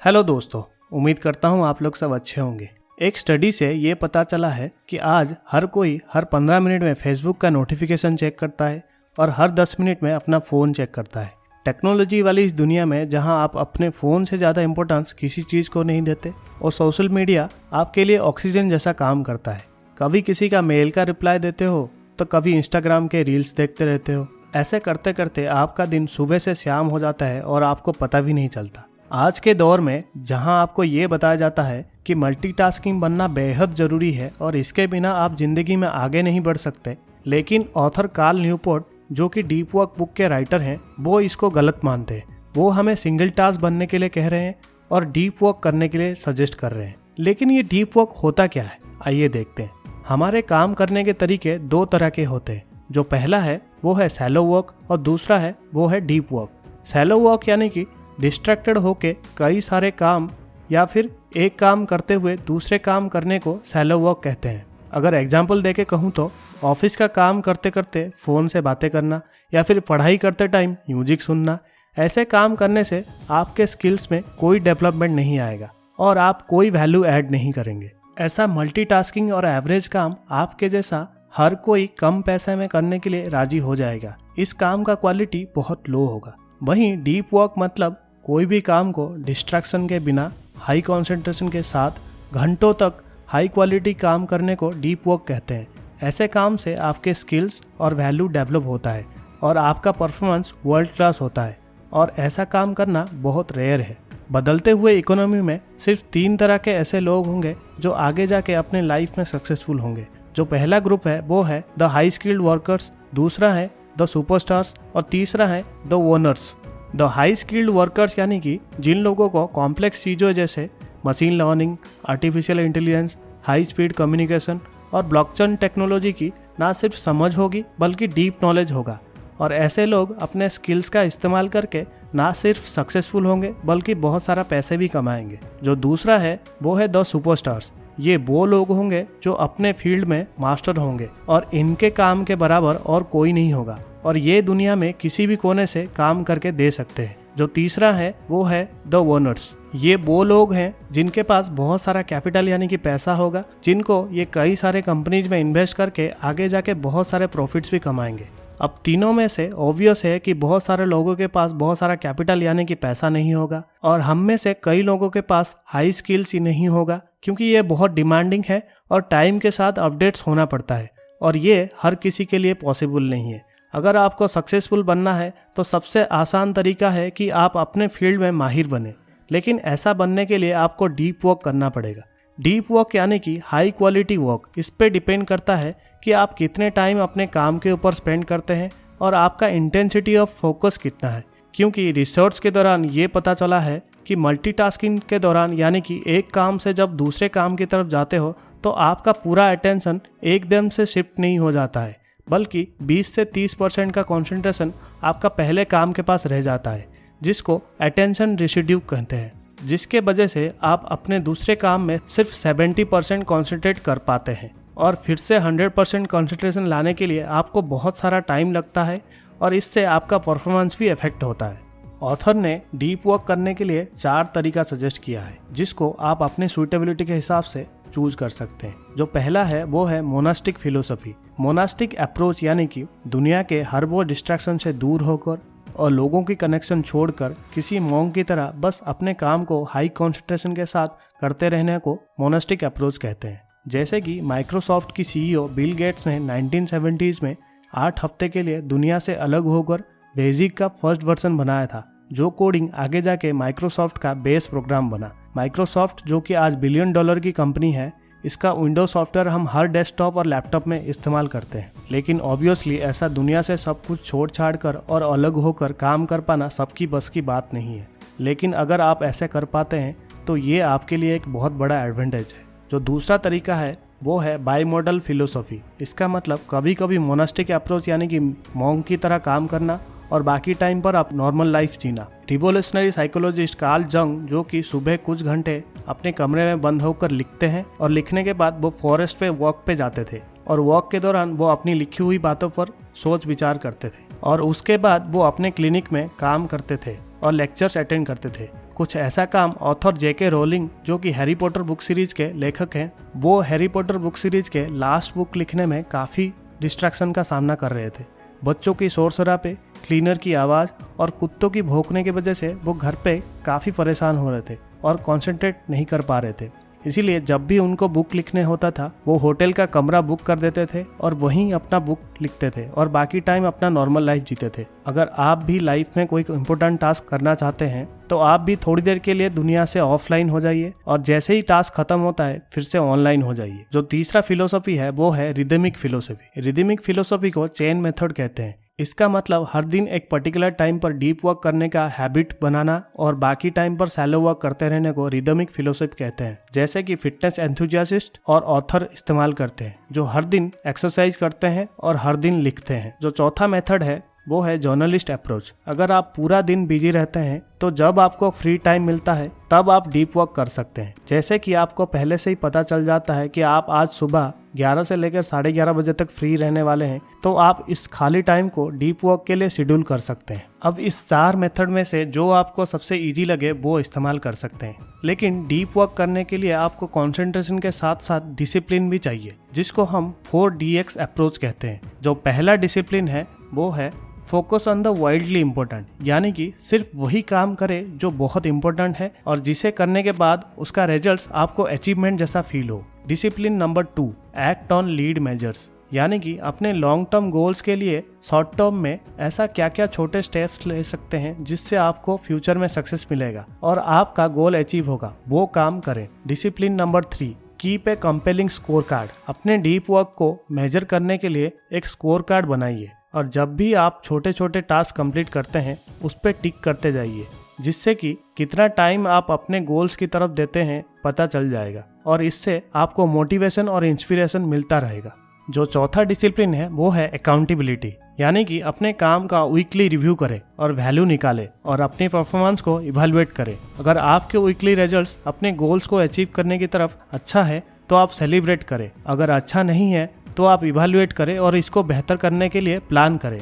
Hello दोस्तों, उम्मीद करता हूँ आप लोग सब अच्छे होंगे। एक स्टडी से ये पता चला है कि आज हर कोई हर 15 मिनट में फेसबुक का नोटिफिकेशन चेक करता है और हर 10 मिनट में अपना फ़ोन चेक करता है। टेक्नोलॉजी वाली इस दुनिया में जहाँ आप अपने फ़ोन से ज़्यादा इम्पोर्टेंस किसी चीज़ को नहीं देते और सोशल मीडिया आपके लिए ऑक्सीजन जैसा काम करता है। कभी किसी का मेल का रिप्लाई देते हो तो कभी इंस्टाग्राम के रील्स देखते रहते हो। ऐसे करते करते आपका दिन सुबह से शाम हो जाता है और आपको पता भी नहीं चलता। आज के दौर में जहां आपको ये बताया जाता है कि मल्टीटास्किंग बनना बेहद ज़रूरी है और इसके बिना आप ज़िंदगी में आगे नहीं बढ़ सकते, लेकिन ऑथर कार्ल न्यूपोर्ट जो कि डीप वर्क बुक के राइटर हैं वो इसको गलत मानते हैं। वो हमें सिंगल टास्क बनने के लिए कह रहे हैं और डीप वर्क करने के लिए सजेस्ट कर रहे हैं। लेकिन ये डीप वर्क होता क्या है, आइए देखते हैं। हमारे काम करने के तरीके दो तरह के होते हैं। जो पहला है वो है शैलो वर्क और दूसरा है वो है डीप वर्क। शैलो वर्क यानी कि डिस्ट्रैक्टेड होके कई सारे काम या फिर एक काम करते हुए दूसरे काम करने को शैलो वर्क कहते हैं। अगर एग्जाम्पल देके कहूँ तो ऑफिस का काम करते करते फ़ोन से बातें करना या फिर पढ़ाई करते टाइम म्यूजिक सुनना। ऐसे काम करने से आपके स्किल्स में कोई डेवलपमेंट नहीं आएगा और आप कोई वैल्यू ऐड नहीं करेंगे। ऐसा मल्टीटास्किंग और एवरेज काम आपके जैसा हर कोई कम पैसे में करने के लिए राजी हो जाएगा। इस काम का क्वालिटी बहुत लो होगा। वहीं डीप वर्क मतलब कोई भी काम को डिस्ट्रैक्शन के बिना हाई कंसंट्रेशन के साथ घंटों तक हाई क्वालिटी काम करने को डीप वर्क कहते हैं। ऐसे काम से आपके स्किल्स और वैल्यू डेवलप होता है और आपका परफॉर्मेंस वर्ल्ड क्लास होता है और ऐसा काम करना बहुत रेयर है। बदलते हुए इकोनॉमी में सिर्फ 3 तरह के ऐसे लोग होंगे जो आगे जाके अपने लाइफ में सक्सेसफुल होंगे। जो पहला ग्रुप है वो है द हाई स्किल्ड वर्कर्स, दूसरा है द सुपरस्टार्स और तीसरा है the owners. The high skilled workers यानी कि जिन लोगों को कॉम्प्लेक्स चीज़ों जैसे machine learning, artificial intelligence, high speed communication और ब्लॉकचेन टेक्नोलॉजी की ना सिर्फ समझ होगी बल्कि डीप नॉलेज होगा। और ऐसे लोग अपने स्किल्स का इस्तेमाल करके ना सिर्फ सक्सेसफुल होंगे बल्कि बहुत सारा पैसे भी कमाएंगे। जो दूसरा है वो है द सुपरस्टार्स। ये वो लोग होंगे जो अपने फील्ड में मास्टर होंगे और इनके काम के बराबर और कोई नहीं होगा और ये दुनिया में किसी भी कोने से काम करके दे सकते हैं। जो तीसरा है वो है द ओनर्स। ये वो लोग हैं जिनके पास बहुत सारा कैपिटल यानी कि पैसा होगा, जिनको ये कई सारे कंपनीज में इन्वेस्ट करके आगे जाके बहुत सारे प्रॉफिट्स भी कमाएंगे। अब तीनों में से ऑब्वियस है कि बहुत सारे लोगों के पास बहुत सारा कैपिटल यानी कि पैसा नहीं होगा और हम में से कई लोगों के पास हाई स्किल्स ही नहीं होगा, क्योंकि ये बहुत डिमांडिंग है और टाइम के साथ अपडेट्स होना पड़ता है और ये हर किसी के लिए पॉसिबल नहीं है। अगर आपको सक्सेसफुल बनना है तो सबसे आसान तरीका है कि आप अपने फील्ड में माहिर बने, लेकिन ऐसा बनने के लिए आपको डीप वर्क करना पड़ेगा। डीप वर्क यानी कि हाई क्वालिटी वर्क। इस पे डिपेंड करता है कि आप कितने टाइम अपने काम के ऊपर स्पेंड करते हैं और आपका इंटेंसिटी ऑफ फोकस कितना है, क्योंकि रिसर्च के दौरान ये पता चला है कि मल्टीटास्किंग के दौरान यानी कि एक काम से जब दूसरे काम की तरफ जाते हो तो आपका पूरा अटेंशन एकदम से शिफ्ट नहीं हो जाता है, बल्कि 20 से 30% का कंसंट्रेशन आपका पहले काम के पास रह जाता है, जिसको अटेंशन रेसिड्यू कहते हैं, जिसके वजह से आप अपने दूसरे काम में सिर्फ 70% कॉन्सेंट्रेट कर पाते हैं और फिर से 100% कॉन्सेंट्रेशन लाने के लिए आपको बहुत सारा टाइम लगता है और इससे आपका परफॉर्मेंस भी इफेक्ट होता है। ऑथर ने डीप वर्क करने के लिए 4 तरीका सजेस्ट किया है, जिसको आप अपने सूटेबिलिटी के हिसाब से चूज कर सकते हैं। जो पहला है वो है मोनास्टिक फिलोसफी। मोनास्टिक अप्रोच यानी कि दुनिया के हर वो डिस्ट्रैक्शन से दूर होकर और लोगों की कनेक्शन छोड़कर किसी मॉन्क की तरह बस अपने काम को हाई कॉन्सेंट्रेशन के साथ करते रहने को मोनास्टिक अप्रोच कहते हैं। जैसे कि माइक्रोसॉफ्ट की सीईओ बिल गेट्स ने 1970s में 8 हफ्ते के लिए दुनिया से अलग होकर बेसिक का फर्स्ट वर्जन बनाया था, जो कोडिंग आगे जाके माइक्रोसॉफ्ट का बेस प्रोग्राम बना। माइक्रोसॉफ्ट जो कि आज $1 बिलियन की कंपनी है, इसका विंडोज सॉफ्टवेयर हम हर डेस्कटॉप और लैपटॉप में इस्तेमाल करते हैं। लेकिन ऑब्वियसली ऐसा दुनिया से सब कुछ छोड़ छाड़ कर और अलग होकर काम कर पाना सबकी बस की बात नहीं है, लेकिन अगर आप ऐसे कर पाते हैं तो ये आपके लिए एक बहुत बड़ा एडवांटेज है। जो दूसरा तरीका है वो है बाई मॉडल फिलोसॉफी। इसका मतलब कभी कभी मोनास्टिक अप्रोच यानी कि मॉन्क की तरह काम करना और बाकी टाइम पर आप नॉर्मल लाइफ जीना। रिवोल्यूशनरी साइकोलॉजिस्ट कार्ल जंग जो कि सुबह कुछ घंटे अपने कमरे में बंद होकर लिखते हैं और लिखने के बाद वो फॉरेस्ट पे वॉक पे जाते थे और वॉक के दौरान वो अपनी लिखी हुई बातों पर सोच विचार करते थे और उसके बाद वो अपने क्लिनिक में काम करते थे और लेक्चर्स अटेंड करते थे। कुछ ऐसा काम ऑथर J.K. रोलिंग, जो कि हैरी पॉटर बुक सीरीज के लेखक हैं, वो हैरी पॉटर बुक सीरीज के लास्ट बुक लिखने में काफ़ी डिस्ट्रैक्शन का सामना कर रहे थे। बच्चों की शोर शराबे, क्लीनर की आवाज़ और कुत्तों की भौंकने की वजह से वो घर पे काफ़ी परेशान हो रहे थे और कंसंट्रेट नहीं कर पा रहे थे। इसीलिए जब भी उनको बुक लिखने होता था वो होटल का कमरा बुक कर देते थे और वहीं अपना बुक लिखते थे और बाकी टाइम अपना नॉर्मल लाइफ जीते थे। अगर आप भी लाइफ में कोई इम्पोर्टेंट टास्क करना चाहते हैं तो आप भी थोड़ी देर के लिए दुनिया से ऑफलाइन हो जाइए और जैसे ही टास्क खत्म होता है फिर से ऑनलाइन हो जाइए। जो तीसरा फिलोसफी है वो है रिदमिक फिलोसफी। रिदमिक फिलोसफी को चेन मेथड कहते हैं। इसका मतलब हर दिन एक पर्टिकुलर टाइम पर डीप वर्क करने का हैबिट बनाना और बाकी टाइम पर शैलो वर्क करते रहने को रिदमिक फिलोसफी कहते हैं। जैसे कि फिटनेस एंथुसियासिस्ट और ऑथर इस्तेमाल करते हैं, जो हर दिन एक्सरसाइज करते हैं और हर दिन लिखते हैं। जो चौथा मेथड है वो है जर्नलिस्ट अप्रोच। अगर आप पूरा दिन बिजी रहते हैं तो जब आपको फ्री टाइम मिलता है तब आप डीप वर्क कर सकते हैं। जैसे कि आपको पहले से ही पता चल जाता है कि आप आज सुबह 11 से लेकर 11:30 बजे तक फ्री रहने वाले हैं, तो आप इस खाली टाइम को डीप वर्क के लिए शेड्यूल कर सकते हैं। अब इस 4 मेथड में से जो आपको सबसे इजी लगे वो इस्तेमाल कर सकते हैं, लेकिन डीप वर्क करने के लिए आपको कंसंट्रेशन के साथ साथ डिसिप्लिन भी चाहिए, जिसको हम 4DX अप्रोच कहते हैं। जो पहला डिसिप्लिन है वो है focus on the wildly important, यानी कि सिर्फ वही काम करे जो बहुत इंपॉर्टेंट है और जिसे करने के बाद उसका रिजल्ट्स आपको अचीवमेंट जैसा फील हो। Discipline number 2, act on lead measures, यानी कि अपने लॉन्ग टर्म गोल्स के लिए शॉर्ट टर्म में ऐसा क्या क्या छोटे स्टेप्स ले सकते हैं जिससे आपको फ्यूचर में सक्सेस मिलेगा और आपका गोल अचीव होगा, वो काम करें। Discipline number 3, keep a compelling score card. अपने डीप वर्क को मेजर करने के लिए एक स्कोर कार्ड बनाइए और जब भी आप छोटे छोटे टास्क कंप्लीट करते हैं उस पर टिक करते जाइए, जिससे कि कितना टाइम आप अपने गोल्स की तरफ देते हैं पता चल जाएगा और इससे आपको मोटिवेशन और इंस्पिरेशन मिलता रहेगा। जो चौथा डिसिप्लिन है वो है अकाउंटेबिलिटी, यानी कि अपने काम का वीकली रिव्यू करें और वैल्यू निकालें और अपनी परफॉर्मेंस को इवैल्यूएट करें। अगर आपके वीकली रिजल्ट्स अपने गोल्स को अचीव करने की तरफ अच्छा है तो आप सेलिब्रेट करें, अगर अच्छा नहीं है तो आप इवैल्यूएट करें और इसको बेहतर करने के लिए प्लान करें।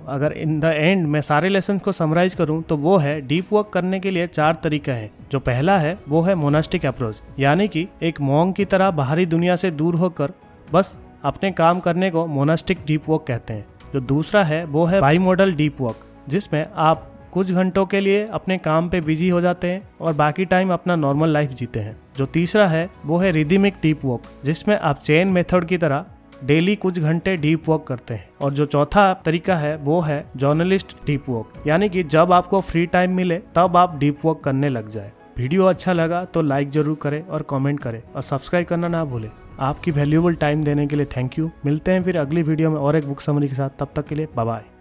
अगर इन द एंड मैं सारे लेसन को समराइज करूं तो वो है डीप वर्क करने के लिए 4 तरीके हैं। जो पहला है वो है मोनास्टिक अप्रोच, यानी कि एक मॉन्क की तरह बाहरी दुनिया से दूर होकर बस अपने काम करने को मोनास्टिक डीप वर्क कहते हैं। जो दूसरा है वो है बाई मॉडल डीप वर्क, जिसमें आप कुछ घंटों के लिए अपने काम पे बिजी हो जाते हैं और बाकी टाइम अपना नॉर्मल लाइफ जीते हैं। जो तीसरा है वो है रिदमिक डीप वर्क, जिसमें आप चेन मेथड की तरह डेली कुछ घंटे डीप वर्क करते हैं। और जो चौथा तरीका है वो है जर्नलिस्ट डीप वर्क, यानी कि जब आपको फ्री टाइम मिले तब आप डीप वर्क करने लग जाए। वीडियो अच्छा लगा तो लाइक जरूर करें और कमेंट करें और सब्सक्राइब करना ना भूलें। आपकी वैल्यूएबल टाइम देने के लिए थैंक यू। मिलते हैं फिर अगली वीडियो में और एक बुक समरी के साथ। तब तक के लिए बाय बाय।